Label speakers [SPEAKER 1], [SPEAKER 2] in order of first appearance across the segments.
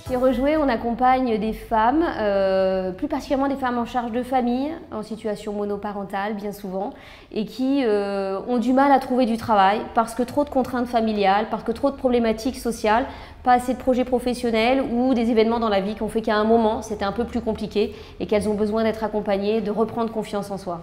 [SPEAKER 1] Chez Rejouer, on accompagne des femmes, plus particulièrement des femmes en charge de famille, en situation monoparentale bien souvent, et qui ont du mal à trouver du travail parce que trop de contraintes familiales, parce que trop de problématiques sociales, pas assez de projets professionnels ou des événements dans la vie qui ont fait qu'à un moment c'était un peu plus compliqué et qu'elles ont besoin d'être accompagnées, de reprendre confiance en soi.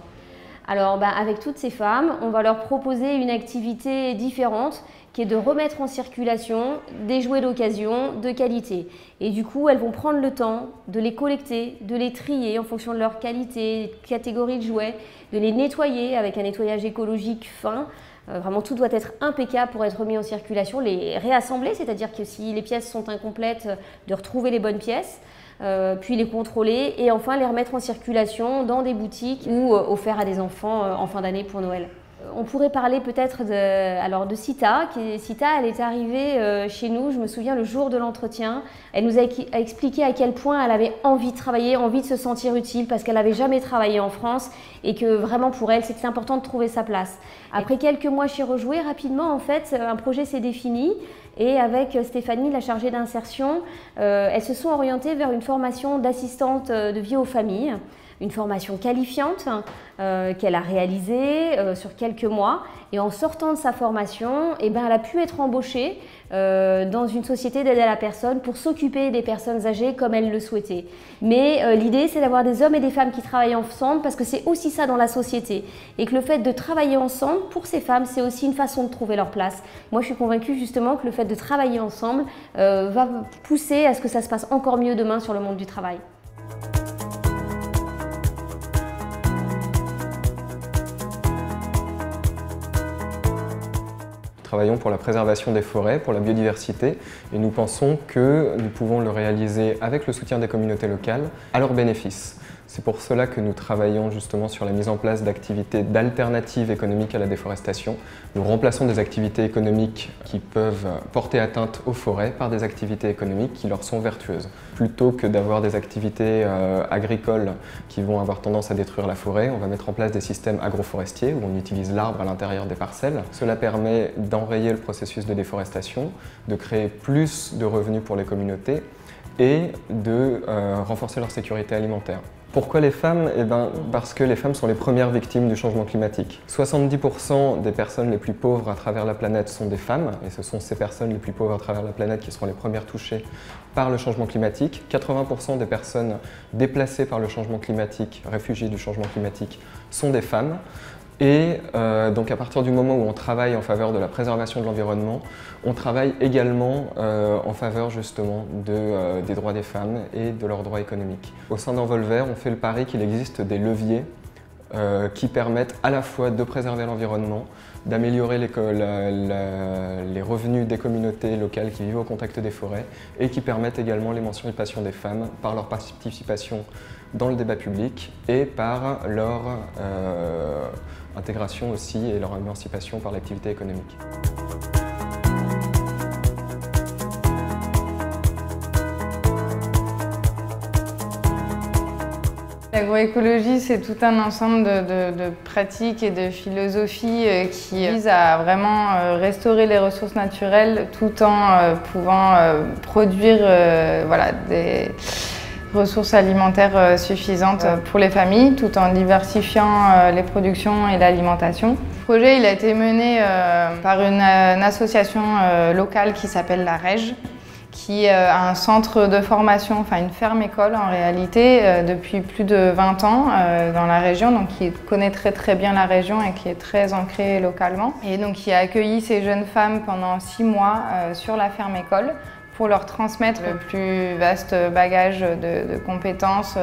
[SPEAKER 1] Alors avec toutes ces femmes, on va leur proposer une activité différente qui est de remettre en circulation des jouets d'occasion de qualité. Et du coup, elles vont prendre le temps de les collecter, de les trier en fonction de leur qualité, catégorie de jouets, de les nettoyer avec un nettoyage écologique fin. Vraiment, tout doit être impeccable pour être remis en circulation, les réassembler, c'est-à-dire que si les pièces sont incomplètes, de retrouver les bonnes pièces. Puis les contrôler et enfin les remettre en circulation dans des boutiques ou offerts à des enfants en fin d'année pour Noël. On pourrait parler peut-être de Sita. Sita, elle est arrivée chez nous, je me souviens, le jour de l'entretien. Elle nous a expliqué à quel point elle avait envie de travailler, envie de se sentir utile parce qu'elle n'avait jamais travaillé en France et que vraiment pour elle, c'était important de trouver sa place. Après quelques mois chez Rejouer, rapidement, en fait, un projet s'est défini. Et avec Stéphanie, la chargée d'insertion, elles se sont orientées vers une formation d'assistante de vie aux familles, une formation qualifiante qu'elle a réalisée sur quelques mois. Et en sortant de sa formation, elle a pu être embauchée dans une société d'aide à la personne pour s'occuper des personnes âgées comme elle le souhaitait. Mais l'idée, c'est d'avoir des hommes et des femmes qui travaillent ensemble parce que c'est aussi ça dans la société. Et que le fait de travailler ensemble, pour ces femmes, c'est aussi une façon de trouver leur place. Moi, je suis convaincue justement que le fait de travailler ensemble va pousser à ce que ça se passe encore mieux demain sur le monde du travail.
[SPEAKER 2] Nous travaillons pour la préservation des forêts, pour la biodiversité, et nous pensons que nous pouvons le réaliser avec le soutien des communautés locales à leur bénéfice. C'est pour cela que nous travaillons justement sur la mise en place d'activités d'alternatives économiques à la déforestation. Nous remplaçons des activités économiques qui peuvent porter atteinte aux forêts par des activités économiques qui leur sont vertueuses. Plutôt que d'avoir des activités agricoles qui vont avoir tendance à détruire la forêt, on va mettre en place des systèmes agroforestiers où on utilise l'arbre à l'intérieur des parcelles. Cela permet d'enrayer le processus de déforestation, de créer plus de revenus pour les communautés et de renforcer leur sécurité alimentaire. Pourquoi les femmes? Parce que les femmes sont les premières victimes du changement climatique. 70% des personnes les plus pauvres à travers la planète sont des femmes, et ce sont ces personnes les plus pauvres à travers la planète qui seront les premières touchées par le changement climatique. 80% des personnes déplacées par le changement climatique, réfugiées du changement climatique, sont des femmes. Et donc à partir du moment où on travaille en faveur de la préservation de l'environnement, on travaille également en faveur justement des droits des femmes et de leurs droits économiques. Au sein d'Envol Vert, on fait le pari qu'il existe des leviers qui permettent à la fois de préserver l'environnement, d'améliorer les revenus des communautés locales qui vivent au contact des forêts et qui permettent également l'émancipation des femmes par leur participation dans le débat public et par leur intégration aussi et leur émancipation par l'activité économique.
[SPEAKER 3] L'agroécologie, c'est tout un ensemble de pratiques et de philosophies qui visent à vraiment restaurer les ressources naturelles tout en pouvant produire des ressources alimentaires suffisantes pour les familles, tout en diversifiant les productions et l'alimentation. Le projet il a été mené par une association locale qui s'appelle la REJ, qui a un centre de formation, enfin une ferme-école en réalité, depuis plus de 20 ans dans la région, donc qui connaît très bien la région et qui est très ancré localement. Et donc qui a accueilli ces jeunes femmes pendant 6 mois sur la ferme-école pour leur transmettre le plus vaste bagage de compétences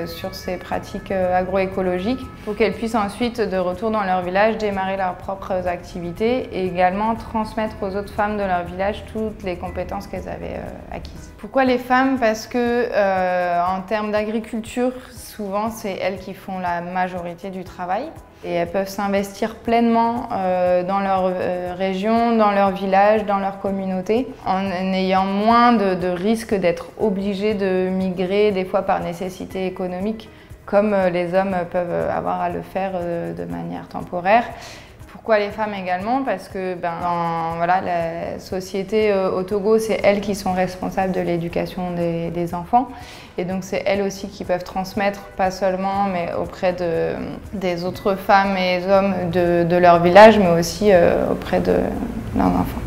[SPEAKER 3] sur ces pratiques agroécologiques pour qu'elles puissent ensuite, de retour dans leur village, démarrer leurs propres activités et également transmettre aux autres femmes de leur village toutes les compétences qu'elles avaient acquises. Pourquoi les femmes? Parce que en termes d'agriculture, souvent c'est elles qui font la majorité du travail. Et elles peuvent s'investir pleinement dans leur région, dans leur village, dans leur communauté, en ayant moins de risques d'être obligées de migrer, des fois par nécessité économique, comme les hommes peuvent avoir à le faire de manière temporaire. Pourquoi les femmes également? Parce que dans la société au Togo, c'est elles qui sont responsables de l'éducation des enfants. Et donc c'est elles aussi qui peuvent transmettre, pas seulement, mais auprès des autres femmes et hommes de leur village, mais aussi auprès de leurs enfants.